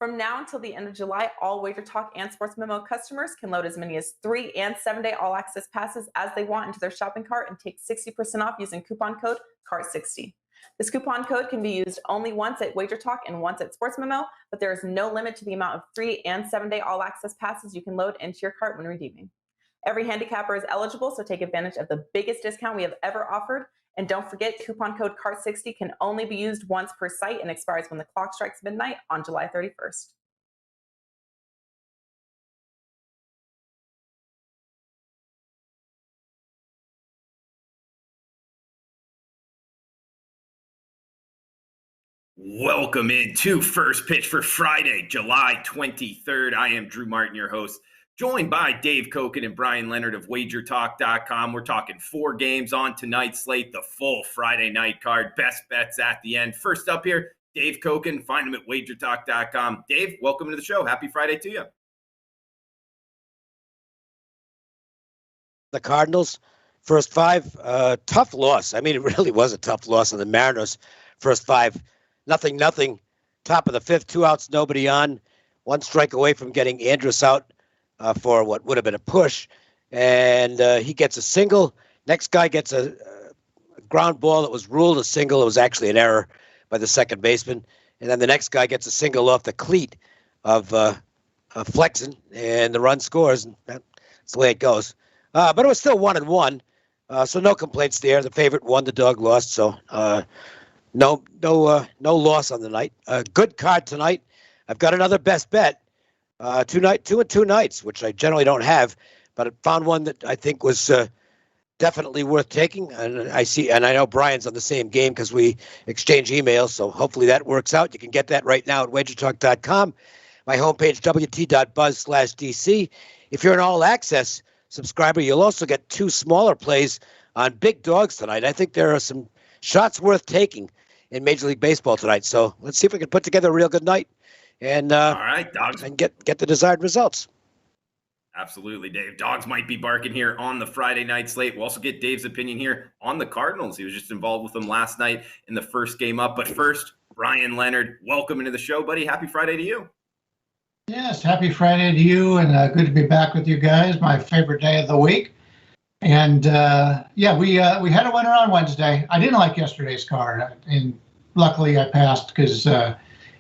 From now until the end of July, all Wager Talk and Sports Memo customers can load as many as 3 and 7-day all-access passes as they want into their shopping cart and take 60% off using coupon code CART60. This coupon code can be used only once at Wager Talk and once at Sports Memo, but there is no limit to the amount of 3 and 7-day all-access passes you can load into your cart when redeeming. Every handicapper is eligible, so take advantage of the biggest discount we have ever offered. And don't forget, coupon code CART60 can only be used once per site and expires when the clock strikes midnight on July 31st. Welcome into First Pitch for Friday, July 23rd. I am Drew Martin, your host, joined by Dave Cokin and Bryan Leonard of WagerTalk.com. We're talking 4 games on tonight's slate, the full Friday night card, best bets at the end. First up here, Dave Cokin. Find him at WagerTalk.com. Dave, welcome to the show. Happy Friday to you. The Cardinals, first 5, tough loss. I mean, it really was a tough loss on the Mariners. First 5, nothing. Top of the 5th, 2 outs, nobody on. 1 strike away from getting Andrus out for what would have been a push. And he gets a single. Next guy gets a ground ball that was ruled a single. It was actually an error by the second baseman. And then the next guy gets a single off the cleat of Flexen, and the run scores. And that's the way it goes. But it was still 1-1, so no complaints there. The favorite won, the dog lost, so no loss on the night. Good card tonight. I've got another best bet. 2 and 2 nights, which I generally don't have, but I found one that I think was definitely worth taking. And I know Brian's on the same game because we exchange emails, so hopefully that works out. You can get that right now at WagerTalk.com. My homepage, wt.buzz/DC. If you're an all-access subscriber, you'll also get 2 smaller plays on big dogs tonight. I think there are some shots worth taking in Major League Baseball tonight. So let's see if we can put together a real good night and all right, dogs, and get the desired results. Absolutely, Dave. Dogs might be barking here on the Friday night slate. We'll also get Dave's opinion here on the Cardinals. He was just involved with them last night in the first game up. But first, Bryan Leonard, welcome into the show, buddy. Happy Friday to you. Yes, happy Friday to you, and good to be back with you guys. My favorite day of the week. And we had a winner on Wednesday. I didn't like yesterday's card, and luckily I passed because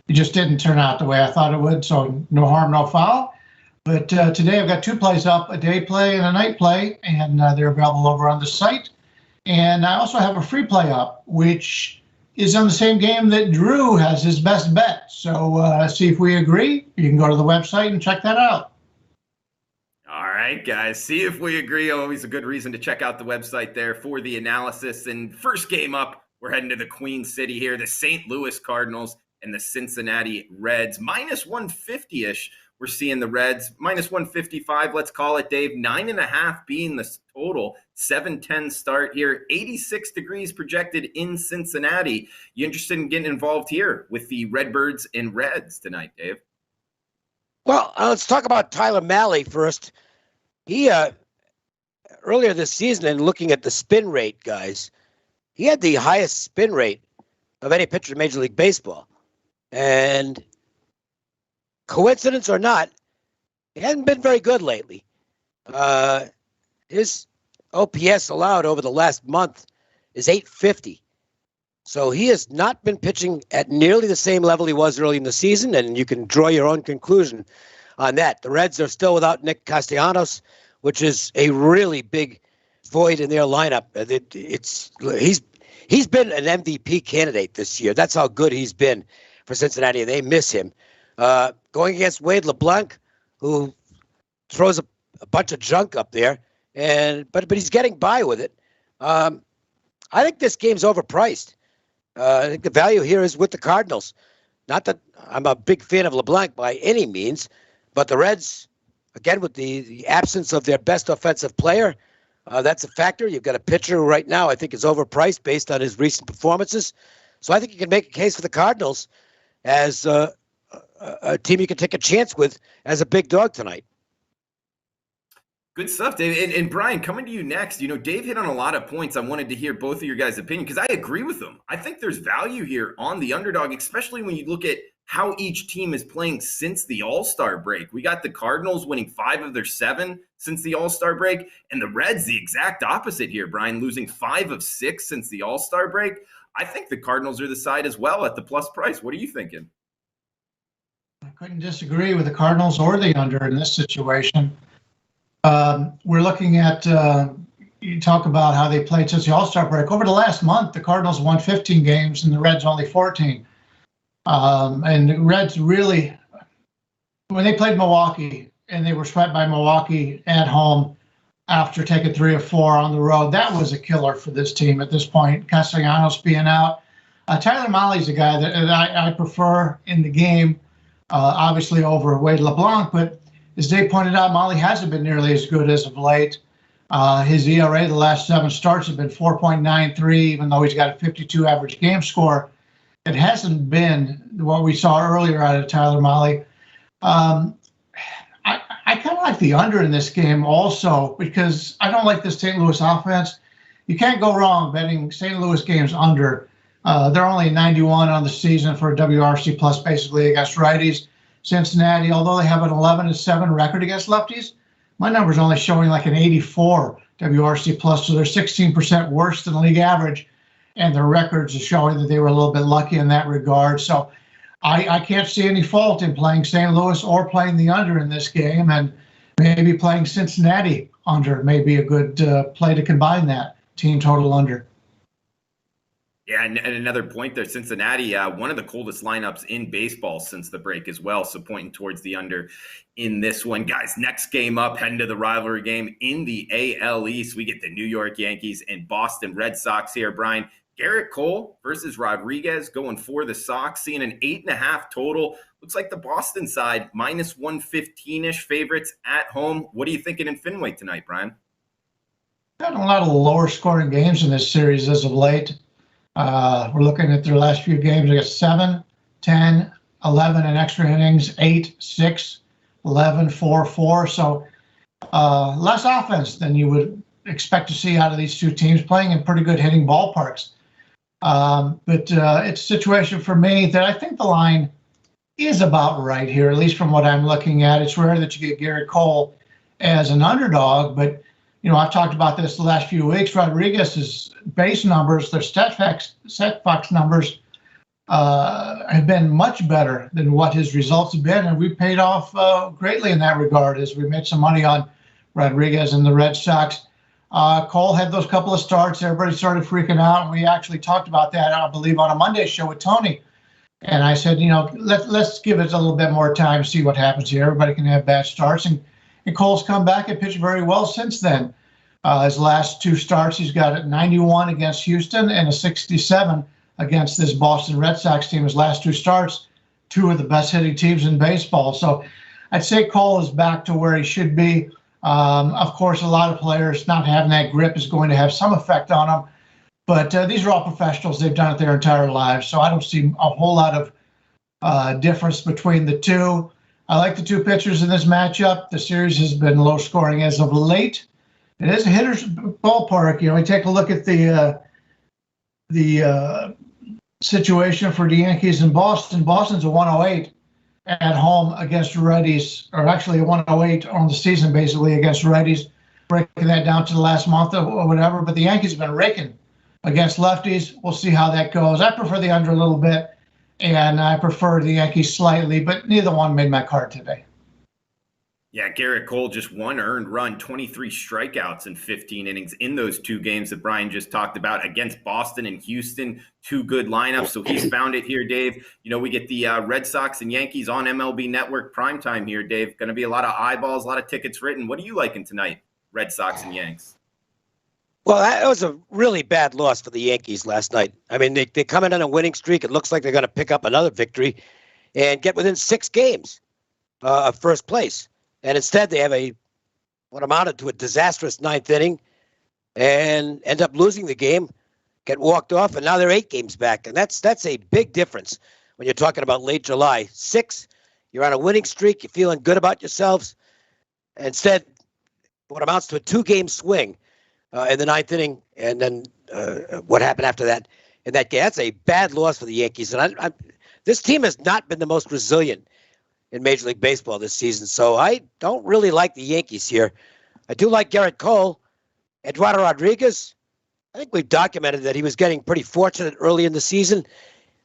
it just didn't turn out the way I thought it would. So no harm, no foul. But today I've got 2 plays up, a day play and a night play, and they're available over on the site. And I also have a free play up, which is on the same game that Drew has his best bet. So see if we agree. You can go to the website and check that out. All right, guys, see if we agree. Always a good reason to check out the website there for the analysis. And first game up, we're heading to the Queen City here, the St. Louis Cardinals and the Cincinnati Reds. Minus 150-ish, we're seeing the Reds. Minus 155, let's call it, Dave. 9.5 being the total. 7-10 start here. 86 degrees projected in Cincinnati. You interested in getting involved here with the Redbirds and Reds tonight, Dave? Well, let's talk about Tyler Mahle first. He, earlier this season, and looking at the spin rate, guys, he had the highest spin rate of any pitcher in Major League Baseball. And coincidence or not, he hasn't been very good lately. His OPS allowed over the last month is 850. So he has not been pitching at nearly the same level he was early in the season, and you can draw your own conclusion on that. The Reds are still without Nick Castellanos, which is a really big void in their lineup. He's been an MVP candidate this year. That's how good he's been for Cincinnati, and they miss him. Going against Wade LeBlanc, who throws a bunch of junk up there, but he's getting by with it. I think this game's overpriced. I think the value here is with the Cardinals. Not that I'm a big fan of LeBlanc by any means, but the Reds, again, with the absence of their best offensive player, that's a factor. You've got a pitcher who right now I think is overpriced based on his recent performances. So I think you can make a case for the Cardinals as a team you can take a chance with as a big dog tonight. Good stuff, Dave. And Bryan, coming to you next, Dave hit on a lot of points. I wanted to hear both of your guys' opinion because I agree with them. I think there's value here on the underdog, especially when you look at how each team is playing since the All-Star break. We got the Cardinals winning 5 of their 7 since the All-Star break, and the Reds the exact opposite here, Brian, losing 5 of 6 since the All-Star break. I think the Cardinals are the side as well at the plus price. What are you thinking? I couldn't disagree with the Cardinals or the under in this situation. We're looking at, you talk about how they played since the All-Star break. Over the last month, the Cardinals won 15 games and the Reds only 14. And the Reds really, when they played Milwaukee and they were swept by Milwaukee at home after taking 3 of 4 on the road, that was a killer for this team at this point. Castellanos being out. Tyler Mahle's a guy that I prefer in the game, obviously over Wade LeBlanc, but as Dave pointed out, Mahle hasn't been nearly as good as of late. His ERA the last 7 starts have been 4.93, even though he's got a 52 average game score. It hasn't been what we saw earlier out of Tyler Mahle. I kind of like the under in this game also because I don't like the St. Louis offense. You can't go wrong betting St. Louis games under. They're only 91 on the season for a WRC plus basically against righties. Cincinnati, although they have an 11-7 record against lefties, my number's only showing like an 84 WRC plus, so they're 16% worse than league average, and their records are showing that they were a little bit lucky in that regard. So I can't see any fault in playing St. Louis or playing the under in this game, and maybe playing Cincinnati under may be a good play to combine that team total under. Yeah, and another point there, Cincinnati, one of the coldest lineups in baseball since the break as well, so pointing towards the under in this one. Guys, next game up, heading to the rivalry game in the AL East. We get the New York Yankees and Boston Red Sox here, Brian. Garrett Cole versus Rodriguez going for the Sox, seeing an 8.5 total. Looks like the Boston side, minus 115-ish favorites at home. What are you thinking in Fenway tonight, Brian? Got a lot of lower scoring games in this series as of late. We're looking at their last few games. They got 7, 10, 11 in extra innings, 8, 6, 11, 4, 4. So less offense than you would expect to see out of these two teams playing in pretty good hitting ballparks. But it's a situation for me that I think the line is about right here, at least from what I'm looking at. It's rare that you get Garrett Cole as an underdog, but you know, I've talked about this the last few weeks. Rodriguez's base numbers, their set-box numbers have been much better than what his results have been, and we paid off greatly in that regard as we made some money on Rodriguez and the Red Sox. Cole had those couple of starts. Everybody started freaking out, and we actually talked about that, I believe, on a Monday show with Tony. And I said, you know, let's give it a little bit more time, see what happens here. Everybody can have bad starts, and Cole's come back and pitched very well since then. His last 2 starts, he's got a 91 against Houston and a 67 against this Boston Red Sox team. His last 2 starts, 2 of the best hitting teams in baseball. So I'd say Cole is back to where he should be. Of course, a lot of players not having that grip is going to have some effect on them. But these are all professionals. They've done it their entire lives. So I don't see a whole lot of difference between the two. I like the 2 pitchers in this matchup. The series has been low scoring as of late. It is a hitter's ballpark. You know, we take a look at the situation for the Yankees in Boston. Boston's a 108 at home against righties, or actually a 108 on the season basically against righties, breaking that down to the last month or whatever. But the Yankees have been raking against lefties. We'll see how that goes. I prefer the under a little bit, and I prefer the Yankees slightly, but neither one made my card today. Yeah, Garrett Cole just 1 earned run, 23 strikeouts in 15 innings in those 2 games that Brian just talked about against Boston and Houston. 2 good lineups, so he's found it here, Dave. You know, we get the Red Sox and Yankees on MLB Network primetime here, Dave. Going to be a lot of eyeballs, a lot of tickets written. What are you liking tonight, Red Sox and Yanks? Well, that was a really bad loss for the Yankees last night. I mean, they come in on a winning streak. It looks like they're going to pick up another victory and get within 6 games of first place. And instead, they have what amounted to a disastrous 9th inning and end up losing the game, get walked off, and now they're 8 games back. And that's a big difference when you're talking about late July. 6, you're on a winning streak, you're feeling good about yourselves. Instead, what amounts to a 2-game swing in the 9th inning, and then what happened after that in that game. That's a bad loss for the Yankees. And this team has not been the most resilient in Major League Baseball this season. So I don't really like the Yankees here. I do like Garrett Cole. Eduardo Rodriguez, I think we've documented that he was getting pretty fortunate early in the season.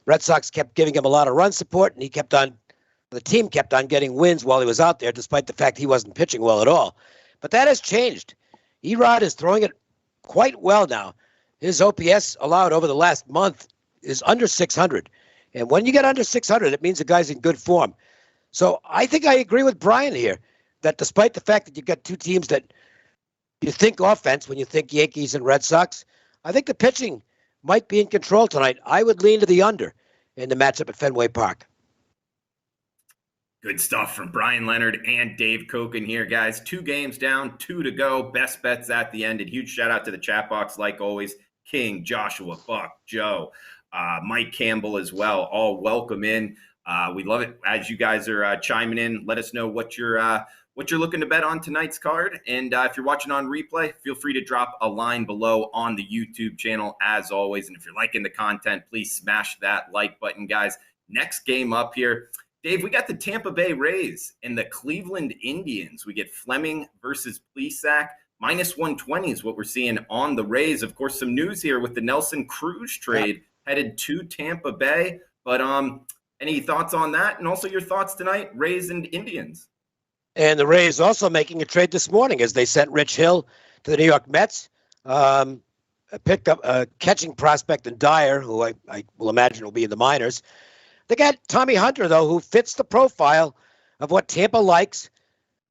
Red Sox kept giving him a lot of run support, and the team kept on getting wins while he was out there, despite the fact he wasn't pitching well at all. But that has changed. Erod is throwing it quite well now. His OPS allowed over the last month is under 600. And when you get under 600, it means the guy's in good form. So I think I agree with Brian here, that despite the fact that you've got two teams that you think offense when you think Yankees and Red Sox, I think the pitching might be in control tonight. I would lean to the under in the matchup at Fenway Park. Good stuff from Bryan Leonard and Dave Cokin here, guys. 2 games down, 2 to go. Best bets at the end. And huge shout out to the chat box, like always. King, Joshua, Buck, Joe, Mike Campbell as well. All welcome in. We love it as you guys are chiming in. Let us know what you're looking to bet on tonight's card. And if you're watching on replay, feel free to drop a line below on the YouTube channel as always. And if you're liking the content, please smash that like button, guys. Next game up here. Dave, we got the Tampa Bay Rays and the Cleveland Indians. We get Fleming versus Plesac. -120 is what we're seeing on the Rays. Of course, some news here with the Nelson Cruz trade headed to Tampa Bay. But any thoughts on that? And also your thoughts tonight, Rays and Indians. And the Rays also making a trade this morning as they sent Rich Hill to the New York Mets. Picked up a catching prospect in Dyer, who I will imagine will be in the minors. They got Tommy Hunter, though, who fits the profile of what Tampa likes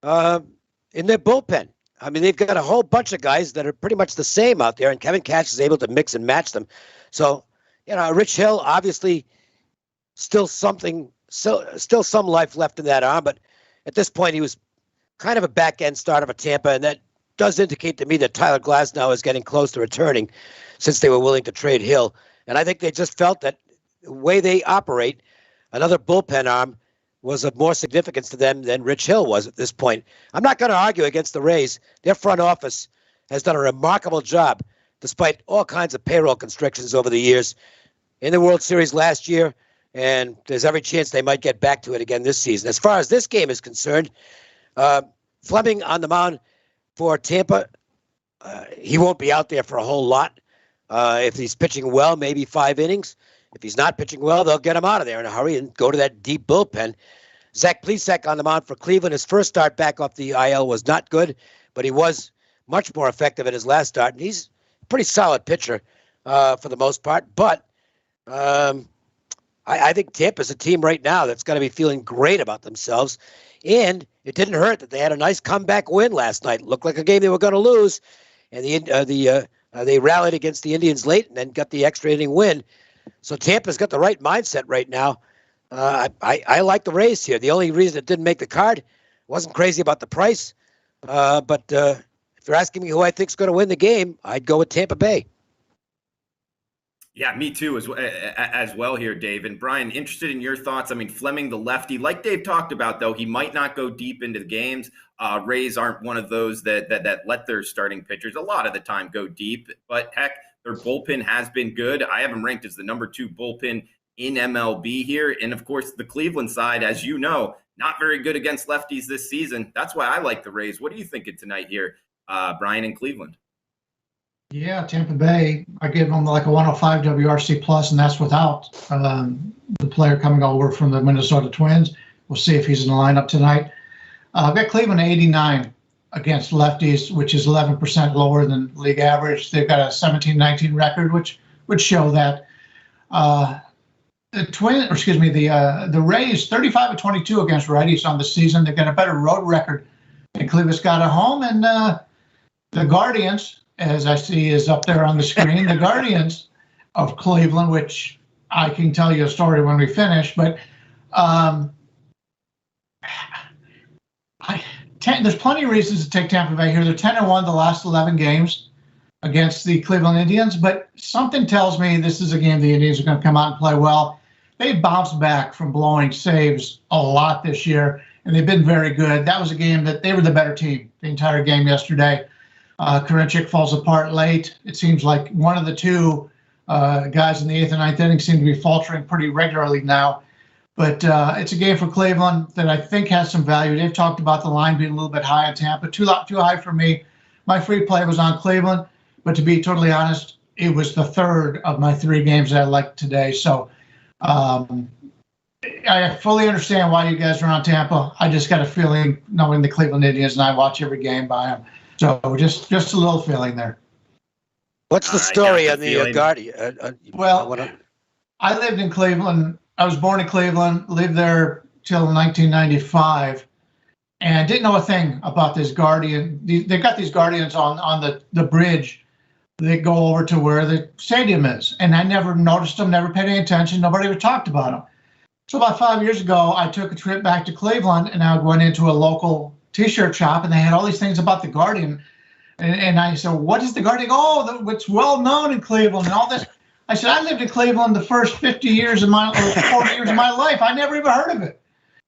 in their bullpen. I mean, they've got a whole bunch of guys that are pretty much the same out there, and Kevin Cash is able to mix and match them. So, Rich Hill, obviously, still some life left in that arm, but at this point, he was kind of a back-end starter for Tampa, and that does indicate to me that Tyler Glasnow is getting close to returning since they were willing to trade Hill. And I think they just felt that the way they operate, another bullpen arm was of more significance to them than Rich Hill was at this point. I'm not going to argue against the Rays. Their front office has done a remarkable job, despite all kinds of payroll constrictions over the years, in the World Series last year, and there's every chance they might get back to it again this season. As far as this game is concerned, Fleming on the mound for Tampa, he won't be out there for a whole lot. If he's pitching well, maybe 5 innings. If he's not pitching well, they'll get him out of there in a hurry and go to that deep bullpen. Zach Plesac on the mound for Cleveland. His first start back off the IL was not good, but he was much more effective in his last start. And he's a pretty solid pitcher for the most part. But I think Tampa's a team right now that's going to be feeling great about themselves. And it didn't hurt that they had a nice comeback win last night. It looked like a game they were going to lose. And they rallied against the Indians late and then got the extra inning win. So Tampa's got the right mindset right now. I like the Rays here. The only reason it didn't make the card, wasn't crazy about the price. But if you're asking me who I think is going to win the game, I'd go with Tampa Bay. Yeah, me too as well here, Dave. And Brian, interested in your thoughts. I mean, Fleming, the lefty, like Dave talked about, though, he might not go deep into the games. Rays aren't one of those that let their starting pitchers a lot of the time go deep. But heck, their bullpen has been good. I have them ranked as the number 2 bullpen in MLB here. And, of course, the Cleveland side, as you know, not very good against lefties this season. That's why I like the Rays. What are you thinking tonight here, Brian, in Cleveland? Yeah, Tampa Bay, I give them like a 105 WRC plus, and that's without the player coming over from the Minnesota Twins. We'll see if he's in the lineup tonight. I've got Cleveland 89 against lefties, which is 11% lower than league average. They've got a 17-19 record, which would show that. The Rays 35-22 against righties on the season. They've got a better road record than Cleveland's got at home, and the Guardians, as I see is up there on the screen, the Guardians of Cleveland, which I can tell you a story when we finish, but there's plenty of reasons to take Tampa Bay here. They're 10-1 the last 11 games against the Cleveland Indians, but something tells me this is a game the Indians are going to come out and play well. They bounced back from blowing saves a lot this year, and they've been very good. That was a game that they were the better team the entire game yesterday. Karinchak falls apart late. It seems like one of the two guys in the 8th and 9th inning seem to be faltering pretty regularly now. But it's a game for Cleveland that I think has some value. They've talked about the line being a little bit high on Tampa, too high for me. My free play was on Cleveland, but to be totally honest, it was the third of my 3 games that I liked today. So I fully understand why you guys are on Tampa. I just got a feeling knowing the Cleveland Indians, and I watch every game by them. So just a little feeling there. What's the story on the Guardian? I lived in Cleveland. I was born in Cleveland, lived there till 1995, and didn't know a thing about this Guardian. They've got these Guardians on the bridge that go over to where the stadium is, and I never noticed them, never paid any attention. Nobody ever talked about them. So about 5 years ago, I took a trip back to Cleveland, and I went into a local T-shirt shop, and they had all these things about the Guardian. And I said, what is the Guardian? Oh, it's well known in Cleveland and all this. I said, I lived in Cleveland the first 40 years of my life. I never even heard of it.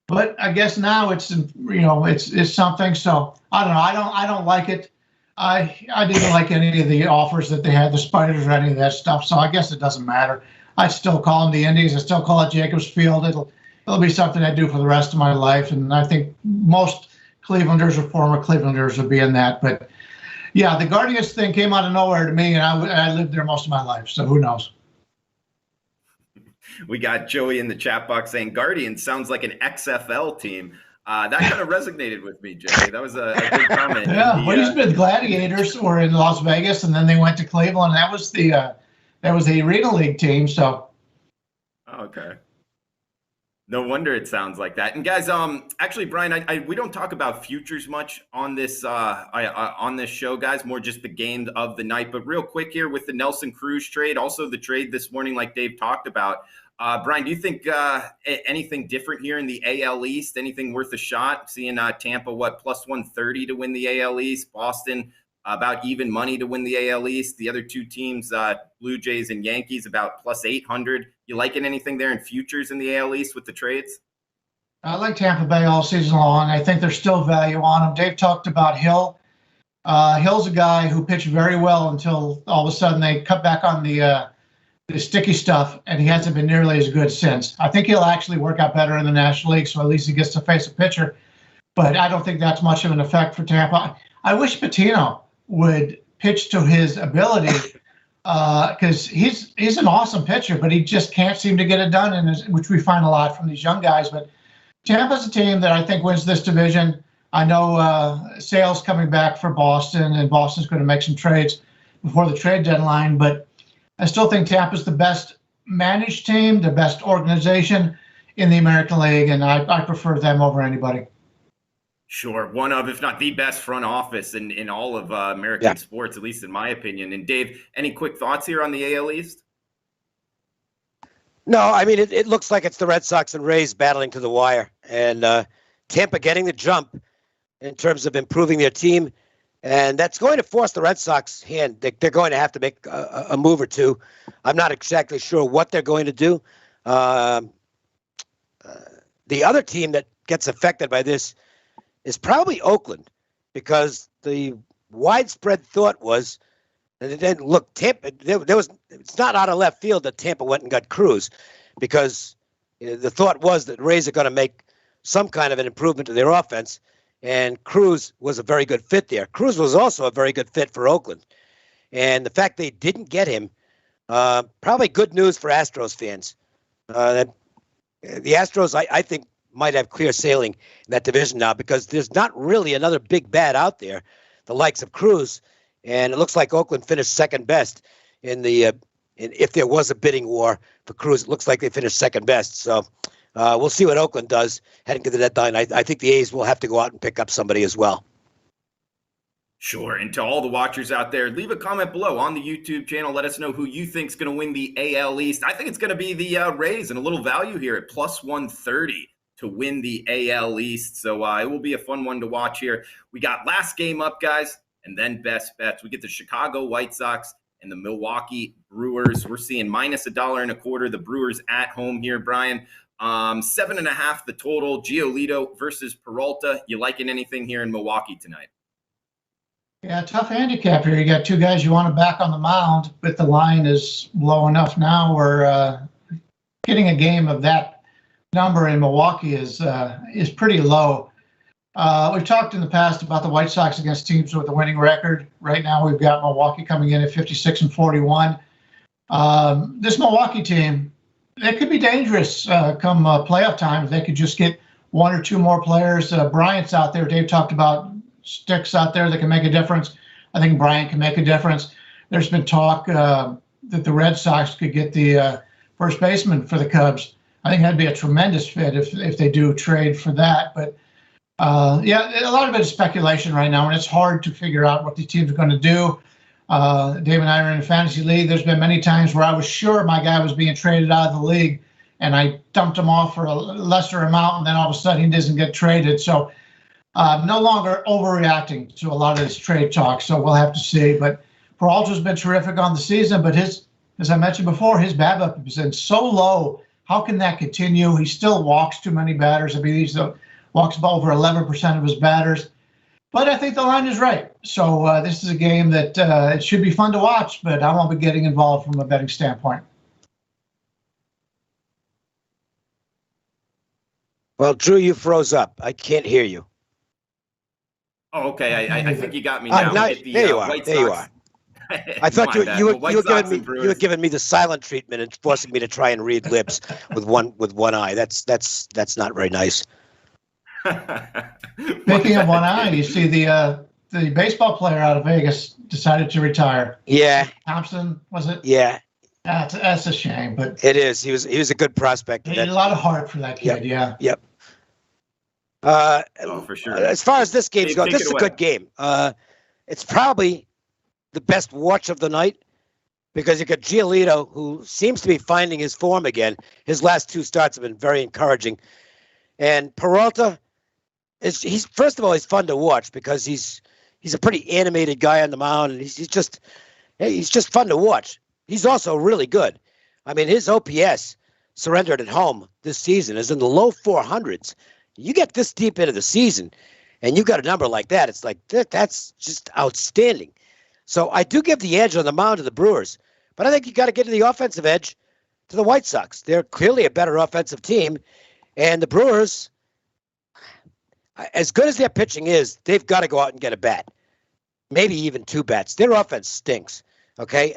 But I guess now it's something. So I don't know. I don't like it. I didn't like any of the offers that they had, the Spiders or any of that stuff. So I guess it doesn't matter. I still call them the Indies. I still call it Jacobs Field. It'll be something I do for the rest of my life. And I think most Clevelanders or former Clevelanders will be in that. But yeah, the Guardians thing came out of nowhere to me, and I lived there most of my life. So who knows? We got Joey in the chat box saying Guardians sounds like an XFL team. That kind of resonated with me, Joey. That was a good comment. Yeah, well, he's been Gladiators were in Las Vegas, and then they went to Cleveland. That was the Arena League team. So, okay. No wonder it sounds like that. And guys, actually, Brian, we don't talk about futures much on this on this show, guys. More just the game of the night. But real quick here with the Nelson Cruz trade, also the trade this morning, like Dave talked about. Brian, do you think anything different here in the AL East? Anything worth a shot? Seeing Tampa, plus 130 to win the AL East. Boston, about even money to win the AL East. The other 2 teams, Blue Jays and Yankees, about plus 800. You liking anything there in futures in the AL East with the trades? I like Tampa Bay all season long. I think there's still value on them. Dave talked about Hill. Hill's a guy who pitched very well until all of a sudden they cut back on the sticky stuff, and he hasn't been nearly as good since. I think he'll actually work out better in the National League, so at least he gets to face a pitcher. But I don't think that's much of an effect for Tampa. I wish Patino would pitch to his ability because he's an awesome pitcher, but he just can't seem to get it done, which we find a lot from these young guys. But Tampa's a team that I think wins this division. I know Sale's coming back for Boston, and Boston's going to make some trades before the trade deadline, but I still think Tampa's the best managed team, the best organization in the American League, and I prefer them over anybody. Sure. One of, if not the best front office in all of American sports, at least in my opinion. And Dave, any quick thoughts here on the AL East? No, I mean, it looks like it's the Red Sox and Rays battling to the wire, and Tampa getting the jump in terms of improving their team. And that's going to force the Red Sox hand. They're going to have to make a move or two. I'm not exactly sure what they're going to do. The other team that gets affected by this is probably Oakland, because the widespread thought was, and then look, Tampa. It's not out of left field that Tampa went and got Cruz, because the thought was that Rays are going to make some kind of an improvement to their offense. And Cruz was a very good fit there. Cruz was also a very good fit for Oakland. And the fact they didn't get him, probably good news for Astros fans. The Astros, I think, might have clear sailing in that division now, because there's not really another big bat out there, the likes of Cruz. And it looks like Oakland finished second best if there was a bidding war for Cruz. It looks like they finished second best. So we'll see what Oakland does heading to the deadline. I think the A's will have to go out and pick up somebody as well. Sure. And to all the watchers out there, leave a comment below on the YouTube channel. Let us know who you think is going to win the AL East. I think it's going to be the Rays, and a little value here at plus 130 to win the AL East. So it will be a fun one to watch here. We got last game up, guys, and then best bets. We get the Chicago White Sox and the Milwaukee Brewers. We're seeing minus $1.25. The Brewers at home here, Brian. 7.5 the total. Giolito versus Peralta. You liking anything here in Milwaukee tonight? Yeah, tough handicap here. You got 2 guys you want to back on the mound, but the line is low enough now where getting a game of that number in Milwaukee is pretty low. We've talked in the past about the White Sox against teams with a winning record. Right now, we've got Milwaukee coming in at 56-41. This Milwaukee team, they could be dangerous come playoff time if they could just get one or two more players. Bryant's out there. Dave talked about sticks out there that can make a difference. I think Bryant can make a difference. There's been talk that the Red Sox could get the first baseman for the Cubs. I think that'd be a tremendous fit if they do trade for that. But yeah, a lot of it is speculation right now, and it's hard to figure out what the teams are going to do. Dave and I are in a fantasy league. There's been many times where I was sure my guy was being traded out of the league, and I dumped him off for a lesser amount, and then all of a sudden he doesn't get traded. So no longer overreacting to a lot of this trade talk. So we'll have to see. But Peralta's been terrific on the season, but as I mentioned before, his BABIP has been so low. How can that continue? He still walks too many batters. I mean, he walks about over 11% of his batters. But I think the line is right. So this is a game that it should be fun to watch, but I won't be getting involved from a betting standpoint. Well, Drew, you froze up. I can't hear you. Oh, okay. I think you got me now. There you are. There you are. I thought you were giving me the silent treatment and forcing me to try and read lips with one eye. That's not very nice. Speaking of one eye, you see the baseball player out of Vegas decided to retire. Yeah. Thompson, was it? Yeah. That's a shame, but it is. He was a good prospect. He had a lot of heart for that kid. Yep. Yeah. Yep. For sure. As far as this game's going, this is a good game. It's probably the best watch of the night because you got Giolito, who seems to be finding his form again. His last two starts have been very encouraging, and Peralta he's first of all he's fun to watch because he's a pretty animated guy on the mound, and he's just fun to watch. He's also really good. I mean, his OPS surrendered at home this season is in the low 400s. You get this deep into the season, and you got a number like that. It's like that's just outstanding. So I do give the edge on the mound to the Brewers, but I think you got to get to the offensive edge to the White Sox. They're clearly a better offensive team, and the Brewers, as good as their pitching is, they've got to go out and get a bat, maybe even two bats. Their offense stinks. Okay,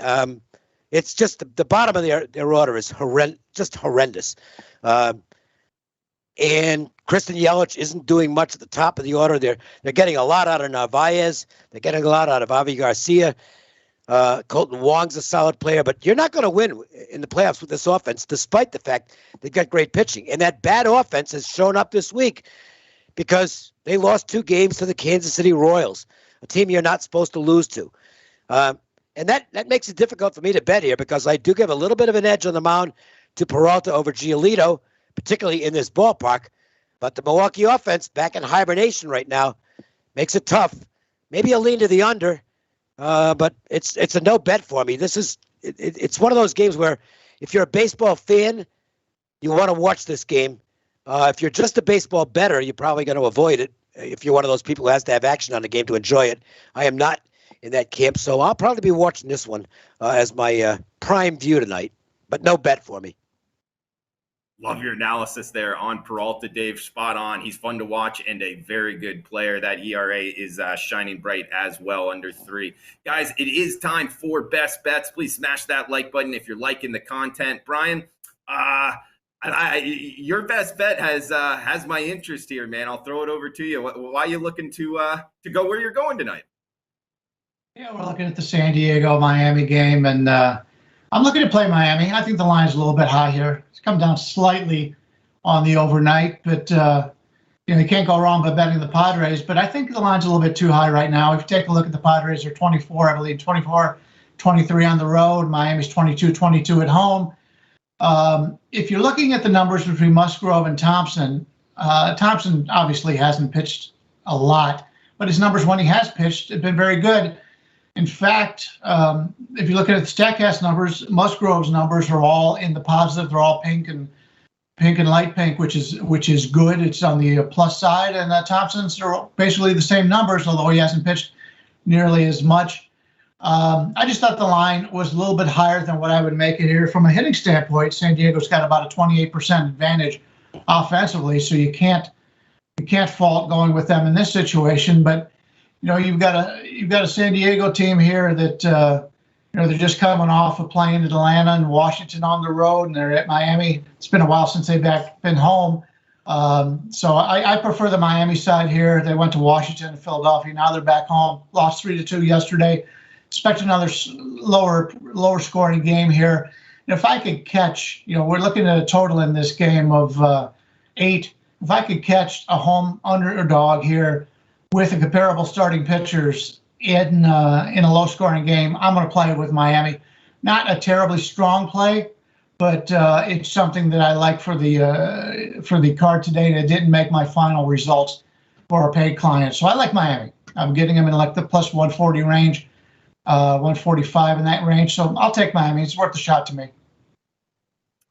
it's just the bottom of their order is horrendous. And Kristen Yelich isn't doing much at the top of the order. They're getting a lot out of Narvaez. They're getting a lot out of Avi Garcia. Colton Wong's a solid player, but you're not going to win in the playoffs with this offense, despite the fact they've got great pitching. And that bad offense has shown up this week because they lost 2 games to the Kansas City Royals, a team you're not supposed to lose to. And that makes it difficult for me to bet here because I do give a little bit of an edge on the mound to Peralta over Giolito, particularly in this ballpark. But the Milwaukee offense, back in hibernation right now, makes it tough. Maybe a lean to the under, but it's a no bet for me. It's one of those games where if you're a baseball fan, you want to watch this game. If you're just a baseball bettor, you're probably going to avoid it. If you're one of those people who has to have action on the game to enjoy it, I am not in that camp, so I'll probably be watching this one as my prime view tonight, but no bet for me. Love your analysis there on Peralta, Dave. Spot on. He's fun to watch and a very good player. That ERA is shining bright as well, under 3. Guys, it is time for best bets. Please smash that like button if you're liking the content. Brian, your best bet has my interest here, man. I'll throw it over to you. Why are you looking to go where you're going tonight? Yeah, we're looking at the San Diego-Miami game, and I'm looking to play Miami. I think the line's a little bit high here. It's come down slightly on the overnight, but you can't go wrong by betting the Padres. But I think the line's a little bit too high right now. If you take a look at the Padres, they're 24, I believe, 24, 23 on the road. Miami's 22, 22 at home. If you're looking at the numbers between Musgrove and Thompson, Thompson obviously hasn't pitched a lot, but his numbers when he has pitched have been very good. In fact, if you look at the StatCast numbers, Musgrove's numbers are all in the positive. They're all pink and light pink, which is good. It's on the plus side. And Thompson's are basically the same numbers, although he hasn't pitched nearly as much. I just thought the line was a little bit higher than what I would make it here. From a hitting standpoint, San Diego's got about a 28% advantage offensively, so you can't fault going with them in this situation. But you've got a San Diego team here that they're just coming off of playing Atlanta and Washington on the road, and they're at Miami. It's been a while since they've been home. So I prefer the Miami side here. They went to Washington and Philadelphia. Now they're back home. Lost 3-2 yesterday. Expect another lower scoring game here. And if I could catch, we're looking at a total in this game of 8. If I could catch a home underdog here with a comparable starting pitchers in a low scoring game, I'm going to play with Miami. Not a terribly strong play, but it's something that I like for the card today, and it didn't make my final results for a paid client. So I like Miami. I'm getting them in like the plus 140 range, 145 in that range. So I'll take Miami. It's worth a shot to me.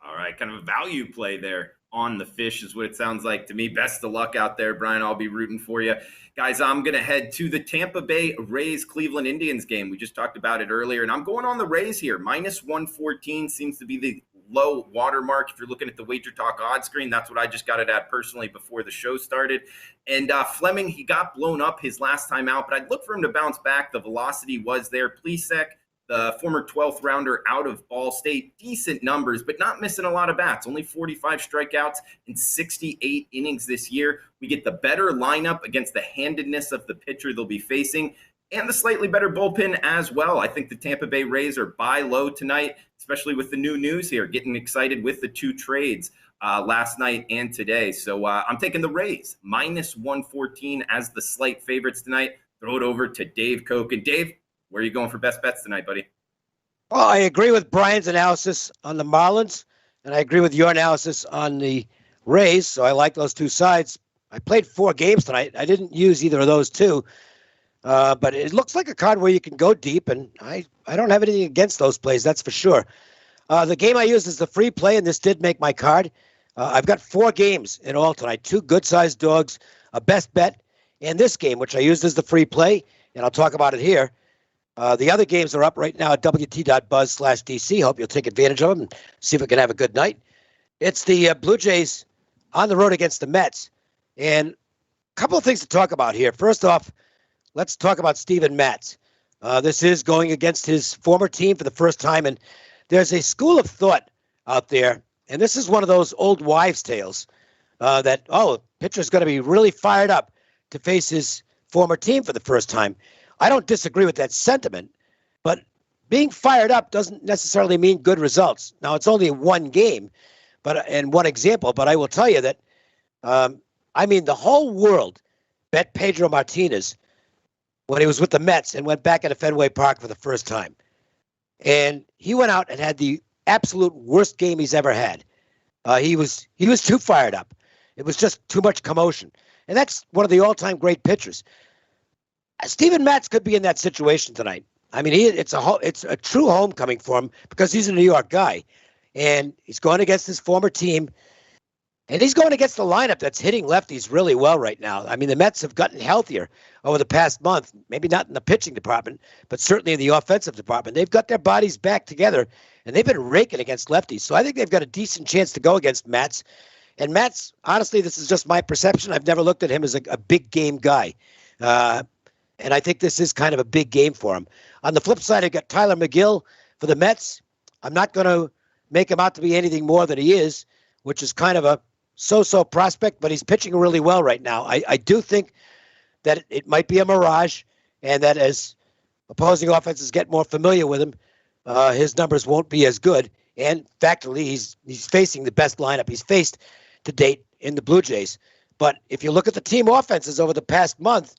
All right, kind of a value play there on the fish is what it sounds like to me. Best of luck out there, Brian. I'll be rooting for you. Guys, I'm going to head to the Tampa Bay Rays Cleveland Indians game. We just talked about it earlier, and I'm going on the Rays here. Minus 114 seems to be the low watermark. If you're looking at the Wager Talk odds screen, that's what I just got it at personally before the show started. And Fleming, he got blown up his last time out, but I'd look for him to bounce back. The velocity was there. Plesac, the former 12th rounder out of Ball State, decent numbers, but not missing a lot of bats. Only 45 strikeouts in 68 innings this year. We get the better lineup against the handedness of the pitcher they'll be facing, and the slightly better bullpen as well. I think the Tampa Bay Rays are buy low tonight, especially with the new news here. Getting excited with the 2 trades last night and today. So I'm taking the Rays, minus 114 as the slight favorites tonight. Throw it over to Dave Cokin. Dave, where are you going for best bets tonight, buddy? Well, I agree with Brian's analysis on the Marlins, and I agree with your analysis on the Rays, so I like those two sides. I played 4 games tonight. I didn't use either of those two, but it looks like a card where you can go deep, and I don't have anything against those plays, that's for sure. The game I used is the free play, and this did make my card. I've got 4 games in all tonight, 2 good-sized dogs, a best bet, and this game, which I used as the free play, and I'll talk about it here. The other games are up right now at wt.buzz/DC. Hope you'll take advantage of them and see if we can have a good night. It's the Blue Jays on the road against the Mets. And a couple of things to talk about here. First off, let's talk about Steven Matz. This is going against his former team for the first time. And there's a school of thought out there, and this is one of those old wives' tales, that, pitcher's going to be really fired up to face his former team for the first time. I don't disagree with that sentiment, but being fired up doesn't necessarily mean good results. Now, it's only 1 game, and 1 example, but I will tell you that, the whole world bet Pedro Martinez when he was with the Mets and went back into Fenway Park for the first time. And he went out and had the absolute worst game he's ever had. He was too fired up. It was just too much commotion. And that's one of the all-time great pitchers. Steven Matz could be in that situation tonight. It's a true homecoming for him because he's a New York guy, and he's going against his former team, and he's going against the lineup that's hitting lefties really well right now. The Mets have gotten healthier over the past month, maybe not in the pitching department, but certainly in the offensive department. They've got their bodies back together, and they've been raking against lefties. So I think they've got a decent chance to go against Matz. And Matz, honestly, this is just my perception. I've never looked at him as a big game guy. And I think this is kind of a big game for him. On the flip side, I've got Tyler McGill for the Mets. I'm not going to make him out to be anything more than he is, which is kind of a so-so prospect, but he's pitching really well right now. I do think that it might be a mirage, and that as opposing offenses get more familiar with him, his numbers won't be as good. And factually, he's facing the best lineup he's faced to date in the Blue Jays. But if you look at the team offenses over the past month,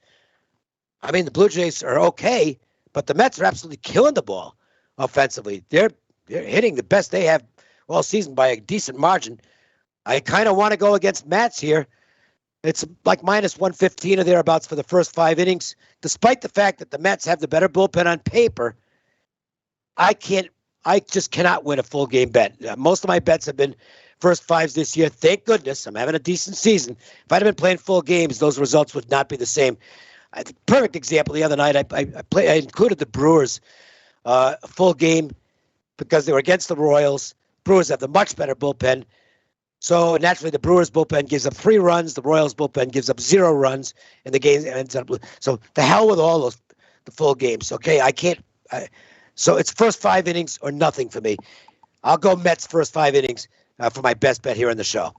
the Blue Jays are okay, but the Mets are absolutely killing the ball offensively. They're hitting the best they have all season by a decent margin. I kind of want to go against Matz here. It's like minus 115 or thereabouts for the first 5 innings. Despite the fact that the Mets have the better bullpen on paper, I just cannot win a full game bet. Most of my bets have been first 5s this year. Thank goodness. I'm having a decent season. If I'd have been playing full games, those results would not be the same. Perfect example the other night. I included the Brewers a full game because they were against the Royals. Brewers have the much better bullpen. So naturally, the Brewers bullpen gives up 3 runs. The Royals bullpen gives up 0 runs, and the game ends up. So the hell with all those, the full games. Okay, I can't. So it's first 5 innings or nothing for me. I'll go Mets first 5 innings for my best bet here on the show.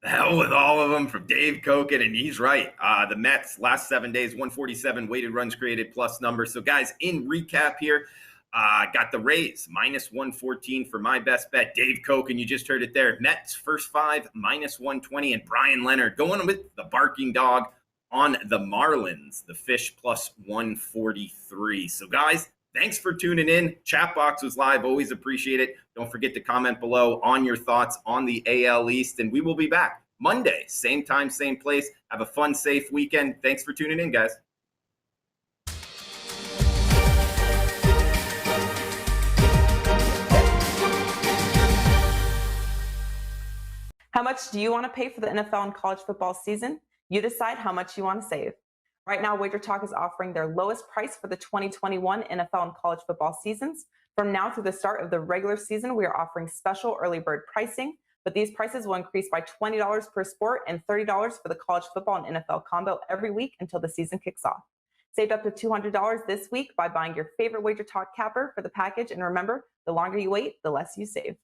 The hell with all of them from Dave Cokin, and he's right. The Mets, last 7 days, 147 weighted runs created plus numbers. So, guys, in recap here, got the Rays, minus 114 for my best bet. Dave Cokin, you just heard it there. Mets, first 5, minus 120. And Bryan Leonard going with the barking dog on the Marlins, the Fish, plus 143. So, guys, thanks for tuning in. Chat box was live. Always appreciate it. Don't forget to comment below on your thoughts on the AL East. And we will be back Monday, same time, same place. Have a fun, safe weekend. Thanks for tuning in, guys. How much do you want to pay for the NFL and college football season? You decide how much you want to save. Right now, WagerTalk is offering their lowest price for the 2021 NFL and college football seasons. From now through the start of the regular season, we are offering special early bird pricing, but these prices will increase by $20 per sport and $30 for the college football and NFL combo every week until the season kicks off. Save up to $200 this week by buying your favorite WagerTalk capper for the package, and remember, the longer you wait, the less you save.